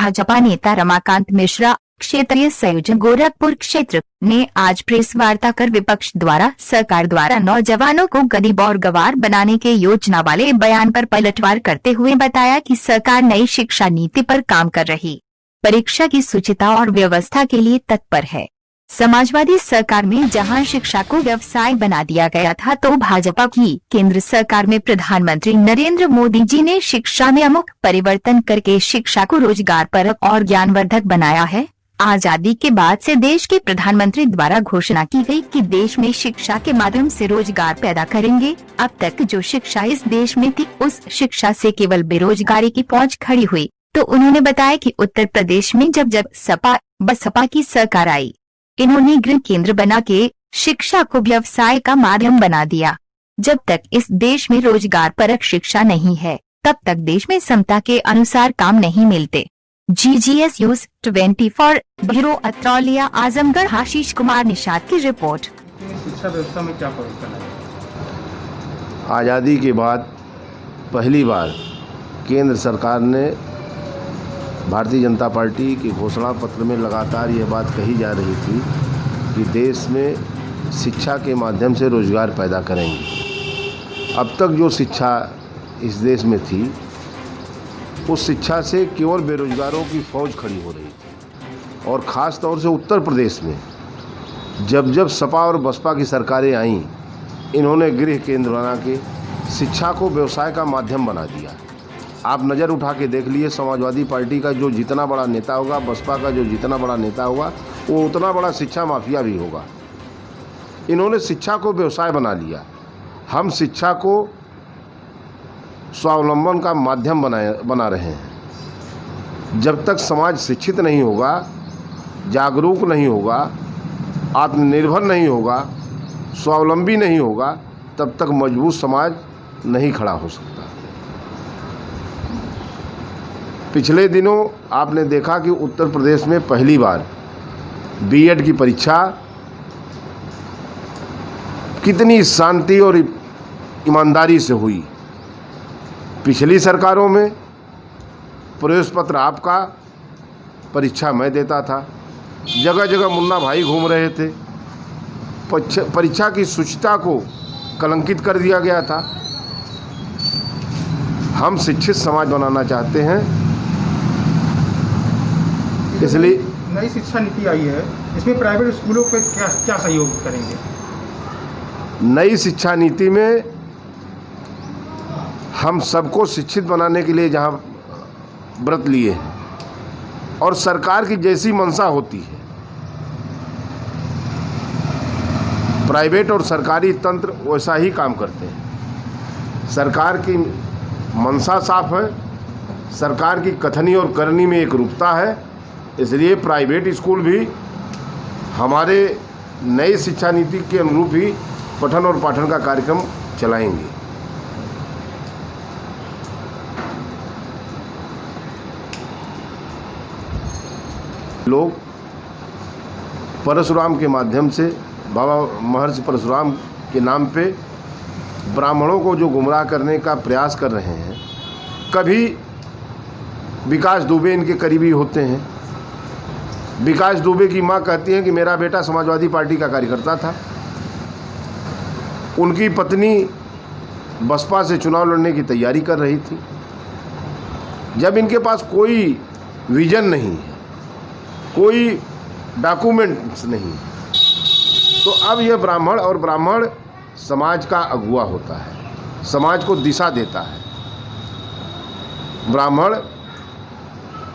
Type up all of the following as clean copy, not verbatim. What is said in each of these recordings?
भाजपा नेता रमाकांत मिश्रा, क्षेत्रीय संयोजक गोरखपुर क्षेत्र, ने आज प्रेस वार्ता कर विपक्ष द्वारा सरकार द्वारा नौजवानों को गरीब और गंवार बनाने के योजना वाले बयान पर पलटवार करते हुए बताया कि सरकार नई शिक्षा नीति पर काम कर रही, परीक्षा की शुचिता और व्यवस्था के लिए तत्पर है। समाजवादी सरकार में जहां शिक्षा को व्यवसाय बना दिया गया था, तो भाजपा की केंद्र सरकार में प्रधानमंत्री नरेंद्र मोदी जी ने शिक्षा में अमुक परिवर्तन करके शिक्षा को रोजगारपरक और ज्ञानवर्धक बनाया है। आजादी के बाद से देश के प्रधानमंत्री द्वारा घोषणा की गई कि देश में शिक्षा के माध्यम से रोजगार पैदा करेंगे। अब तक जो शिक्षा इस देश में थी, उस शिक्षा से केवल बेरोजगारी की पहुंच खड़ी हुई। तो उन्होंने बताया कि उत्तर प्रदेश में जब सपा बसपा की सरकार आई, इन्होंने गृह केंद्र बना के शिक्षा को व्यवसाय का माध्यम बना दिया। जब तक इस देश में रोजगार परक शिक्षा नहीं है, तब तक देश में समता के अनुसार काम नहीं मिलते। GGS news 24 bureau Atraulia Azamgarh. Ashish Kumar Nishad की रिपोर्ट। शिक्षा व्यवस्था में क्या परिवर्तन है? आज़ादी के बाद पहली बार केंद्र सरकार ने भारतीय जनता पार्टी के घोषणा पत्र में लगातार ये बात कही जा रही थी कि देश में शिक्षा के माध्यम से रोजगार पैदा करेंगे। अब तक जो शिक्षा इस देश में थी, उस शिक्षा से केवल बेरोजगारों की फौज खड़ी हो रही थी। और ख़ास तौर से उत्तर प्रदेश में जब सपा और बसपा की सरकारें आईं, इन्होंने गृह केंद्र बना के शिक्षा को व्यवसाय का माध्यम बना दिया। आप नज़र उठा के देख लिए, समाजवादी पार्टी का जो जितना बड़ा नेता होगा, बसपा का जो जितना बड़ा नेता होगा, वो उतना बड़ा शिक्षा माफिया भी होगा। इन्होंने शिक्षा को व्यवसाय बना लिया। हम शिक्षा को स्वावलंबन का माध्यम बना रहे हैं। जब तक समाज शिक्षित नहीं होगा, जागरूक नहीं होगा, आत्मनिर्भर नहीं होगा, स्वावलंबी नहीं होगा, तब तक मजबूत समाज नहीं खड़ा हो सकता। पिछले दिनों आपने देखा कि उत्तर प्रदेश में पहली बार बीएड की परीक्षा कितनी शांति और ईमानदारी से हुई। पिछली सरकारों में प्रवेश पत्र आपका, परीक्षा मैं देता था, जगह जगह मुन्ना भाई घूम रहे थे, परीक्षा की शुचिता को कलंकित कर दिया गया था। हम शिक्षित समाज बनाना चाहते हैं, इसलिए नई शिक्षा नीति आई है, इसमें प्राइवेट स्कूलों पे क्या सहयोग करेंगे? नई शिक्षा नीति में हम सबको शिक्षित बनाने के लिए जहां व्रत लिए हैं, और सरकार की जैसी मंशा होती है, प्राइवेट और सरकारी तंत्र वैसा ही काम करते हैं। सरकार की मंशा साफ है, सरकार की कथनी और करनी में एक रूपता है, इसलिए प्राइवेट स्कूल भी हमारे नई शिक्षा नीति के अनुरूप ही पठन और पाठन का कार्यक्रम चलाएंगे। लोग परशुराम के माध्यम से, बाबा महर्षि परशुराम के नाम पे ब्राह्मणों को जो गुमराह करने का प्रयास कर रहे हैं। कभी विकास दुबे इनके करीबी होते हैं। विकास दुबे की मां कहती हैं कि मेरा बेटा समाजवादी पार्टी का कार्यकर्ता था, उनकी पत्नी बसपा से चुनाव लड़ने की तैयारी कर रही थी। जब इनके पास कोई विजन नहीं है, कोई डॉक्यूमेंट्स नहीं, तो अब यह ब्राह्मण समाज का अगुवा होता है, समाज को दिशा देता है। ब्राह्मण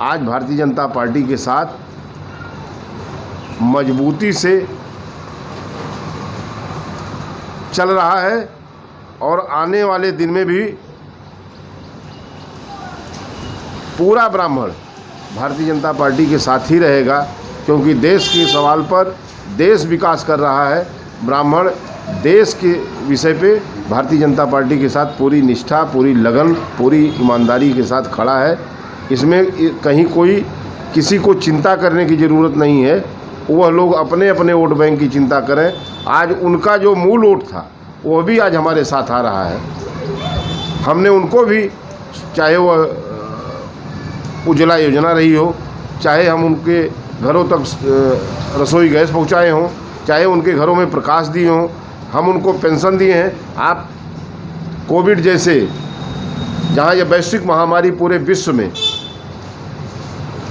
आज भारतीय जनता पार्टी के साथ मजबूती से चल रहा है, और आने वाले दिन में भी पूरा ब्राह्मण भारतीय जनता पार्टी के साथ ही रहेगा, क्योंकि देश के सवाल पर देश विकास कर रहा है। ब्राह्मण देश के विषय पे भारतीय जनता पार्टी के साथ पूरी निष्ठा, पूरी लगन, पूरी ईमानदारी के साथ खड़ा है। इसमें कहीं कोई किसी को चिंता करने की ज़रूरत नहीं है। वह लोग अपने अपने वोट बैंक की चिंता करें। आज उनका जो मूल वोट था, वह भी आज हमारे साथ आ रहा है। हमने उनको भी, चाहे वह उज्ज्वला योजना रही हो, चाहे हम उनके घरों तक रसोई गैस पहुंचाए हों, चाहे उनके घरों में प्रकाश दिए हों, हम उनको पेंशन दिए हैं। आप कोविड जैसे जहां यह वैश्विक महामारी पूरे विश्व में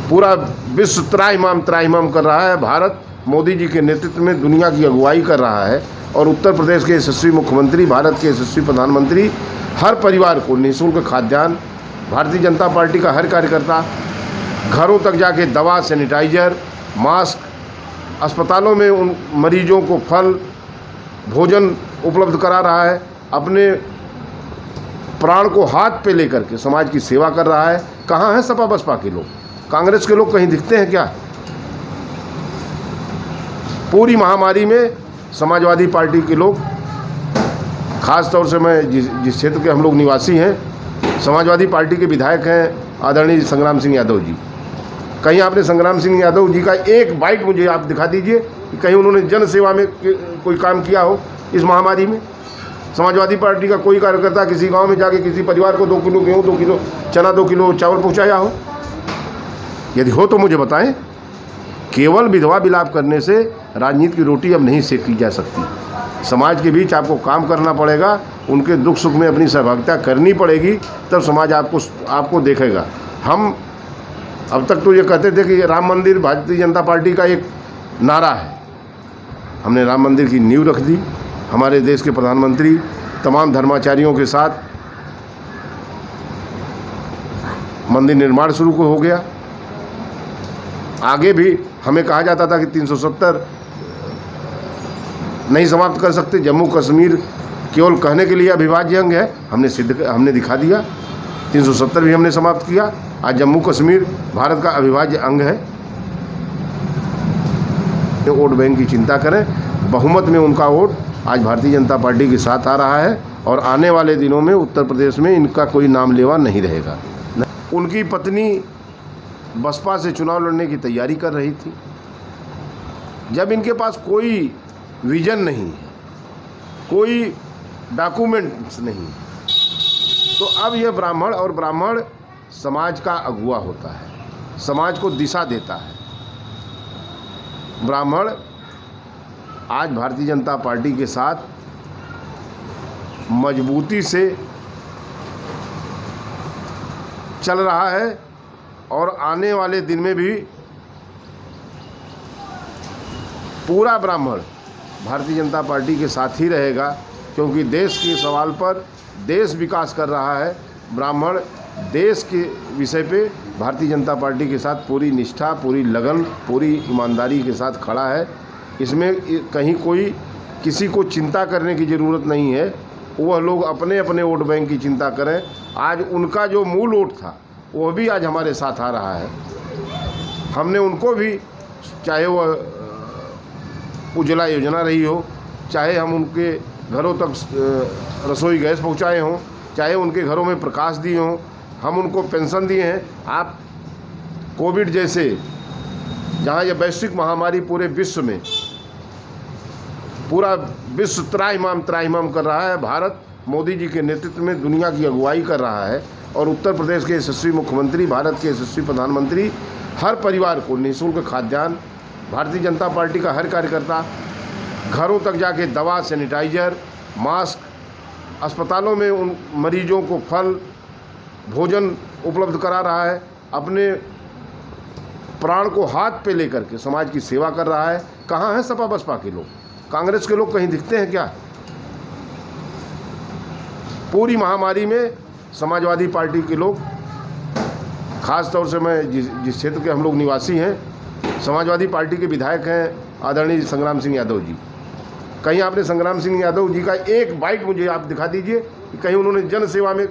पूरा विश्व त्राहिमाम कर रहा है, भारत मोदी जी के नेतृत्व में दुनिया की अगुवाई कर रहा है और उत्तर प्रदेश के यशस्वी मुख्यमंत्री, भारत के यशस्वी प्रधानमंत्री हर परिवार को निःशुल्क खाद्यान्न, भारतीय जनता पार्टी का हर कार्यकर्ता घरों तक जाके दवा, सैनिटाइजर, मास्क, अस्पतालों में उन मरीजों को फल, भोजन उपलब्ध करा रहा है, अपने प्राण को हाथ पे लेकर के समाज की सेवा कर रहा है। कहाँ हैं सपा बसपा के लोग? कांग्रेस के लोग कहीं दिखते हैं क्या? पूरी महामारी में समाजवादी पार्टी के लोग, खास तौर से मैं जिस क्षेत्र के हम लोग निवासी हैं, समाजवादी पार्टी के विधायक हैं आदरणीय संग्राम सिंह यादव जी। कहीं आपने संग्राम सिंह यादव जी का एक बाइट मुझे आप दिखा दीजिए कि कहीं उन्होंने जन सेवा में कोई काम किया हो इस महामारी में। समाजवादी पार्टी का कोई कार्यकर्ता किसी गांव में जाके किसी परिवार को 2 किलो गेहूँ, 2 किलो चना, 2 किलो चावल पहुंचाया हो? यदि हो तो मुझे बताएं। केवल विधवा विलाप करने से राजनीति की रोटी अब नहीं सेकी जा सकती। समाज के बीच आपको काम करना पड़ेगा, उनके दुख सुख में अपनी सहभागिता करनी पड़ेगी, तब समाज आपको देखेगा। हम अब तक तो ये कहते थे कि राम मंदिर भारतीय जनता पार्टी का एक नारा है। हमने राम मंदिर की नींव रख दी, हमारे देश के प्रधानमंत्री तमाम धर्माचार्यों के साथ मंदिर निर्माण शुरू हो गया। आगे भी हमें कहा जाता था कि 370 नहीं समाप्त कर सकते, जम्मू कश्मीर केवल कहने के लिए अविभाज्य अंग है, हमने दिखा दिया। 370 भी हमने समाप्त किया। आज जम्मू कश्मीर भारत का अविभाज्य अंग है। वोट बैंक की चिंता करें, बहुमत में उनका वोट आज भारतीय जनता पार्टी के साथ आ रहा है और आने वाले दिनों में उत्तर प्रदेश में इनका कोई नाम लेवा नहीं रहेगा। उनकी पत्नी बसपा से चुनाव लड़ने की तैयारी कर रही थी। जब इनके पास कोई विजन नहीं है, कोई डॉक्यूमेंट्स नहीं, तो अब यह ब्राह्मण समाज का अगुवा होता है, समाज को दिशा देता है। ब्राह्मण आज भारतीय जनता पार्टी के साथ मजबूती से चल रहा है और आने वाले दिन में भी पूरा ब्राह्मण भारतीय जनता पार्टी के साथ ही रहेगा, क्योंकि देश के सवाल पर देश विकास कर रहा है। ब्राह्मण देश के विषय पे भारतीय जनता पार्टी के साथ पूरी निष्ठा, पूरी लगन, पूरी ईमानदारी के साथ खड़ा है। इसमें कहीं कोई किसी को चिंता करने की ज़रूरत नहीं है। वह लोग अपने अपने वोट बैंक की चिंता करें। आज उनका जो मूल वोट था वह भी आज हमारे साथ आ रहा है। हमने उनको भी, चाहे वह उज्ज्वला योजना रही हो, चाहे हम उनके घरों तक रसोई गैस पहुंचाए हों, चाहे उनके घरों में प्रकाश दिए हों, हम उनको पेंशन दिए हैं। आप कोविड जैसे जहां यह वैश्विक महामारी पूरे विश्व में पूरा विश्व त्राहिमाम कर रहा है, भारत मोदी जी के नेतृत्व में दुनिया की अगुवाई कर रहा है और उत्तर प्रदेश के यशस्वी मुख्यमंत्री, भारत के यशस्वी प्रधानमंत्री हर परिवार को निःशुल्क खाद्यान्न, भारतीय जनता पार्टी का हर कार्यकर्ता घरों तक जाके दवा, सैनिटाइजर, मास्क, अस्पतालों में उन मरीजों को फल, भोजन उपलब्ध करा रहा है, अपने प्राण को हाथ पे लेकर के समाज की सेवा कर रहा है। कहाँ हैं सपा बसपा के लोग? कांग्रेस के लोग कहीं दिखते हैं क्या? पूरी महामारी में समाजवादी पार्टी के लोग, खास तौर से मैं जिस क्षेत्र के हम लोग निवासी हैं, समाजवादी पार्टी के विधायक हैं आदरणीय संग्राम सिंह यादव जी। कहीं आपने संग्राम सिंह यादव जी का एक बाइट मुझे आप दिखा दीजिए कि कहीं उन्होंने जन सेवा में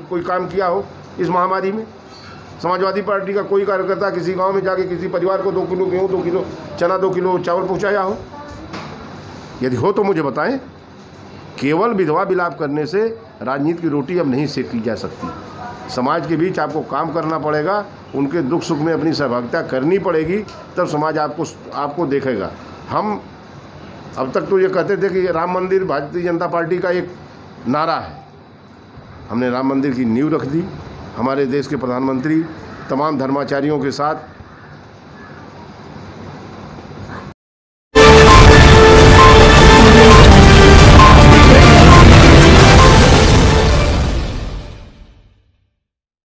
कोई काम किया हो इस महामारी में। समाजवादी पार्टी का कोई कार्यकर्ता किसी गांव में जाके किसी परिवार को 2 किलो गेहूँ, 2 किलो चना, 2 किलो चावल पहुंचाया हो? यदि हो तो मुझे बताएं। केवल विधवा विलाप करने से राजनीति की रोटी अब नहीं सेकी जा सकती। समाज के बीच आपको काम करना पड़ेगा, उनके दुख सुख में अपनी सहभागिता करनी पड़ेगी, तब समाज आपको देखेगा। हम अब तक तो ये कहते थे कि राम मंदिर भारतीय जनता पार्टी का एक नारा है। हमने राम मंदिर की नींव रख दी, हमारे देश के प्रधानमंत्री तमाम धर्माचार्यों के साथ